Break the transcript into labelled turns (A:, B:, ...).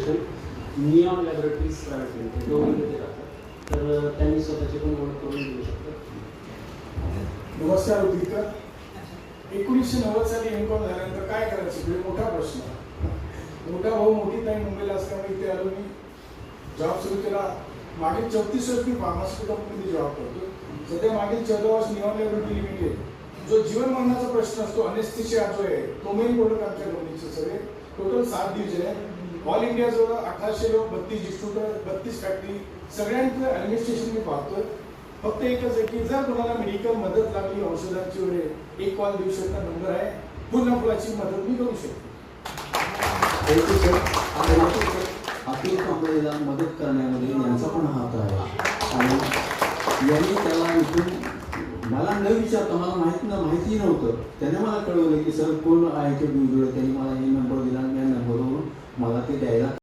A: Organisation neon laboratories private limited दोघीमध्ये राहतात, तर त्यांनी स्वतःची पण ओळख करून देऊ शकतात.
B: नमस्कार उदिकर. 1990 साली एमकॉम झाल्यानंतर काय करायचं पुढे मोठा प्रश्न. मोठा भाऊ मोठी ताई मुंबईला असल्यामुळे इथे आलो. मी जॉब सुरू केला. मागील 34 वर्ष मी फार्मास्युटिकल कंपनीमध्ये जॉब करतो. सध्या मागील 14 वर्ष नियॉन लॅबोरेटरी लिमिटेड जो जीवन मरणाचा प्रश्न असतो अनेस्थेशिया जो आहे तो मेन प्रोडक्ट आमच्या कंपनीचे सगळे टोटल 7 डिव्हिजन आहे. ऑल इंडिया जवळ 1800 लोक, 32 डिस्ट्रीब्युटर, 32 फॅक्टरी, सगळ्यांचं ॲडमिनिस्ट्रेशन मी पाहतोय. फक्त एकच आहे की जर कोणाला मेडिकल मदत लागली औषधांची वगैरे एक कॉल देऊ शकता नंबर आहे. पूर्ण फुलाची मदत मी करू शकतो.
C: अतुल कांबळेला मदत करण्यामध्ये यांचा पण हात आहे आणि यांनी त्याला इथून मला न विचारता मला माहिती नव्हतं, त्याने मला कळवलं की सर कोण आहे ते बिंदू, त्यांनी मला हे नंबर दिला आणि या नंबरवरून मला ते द्यायला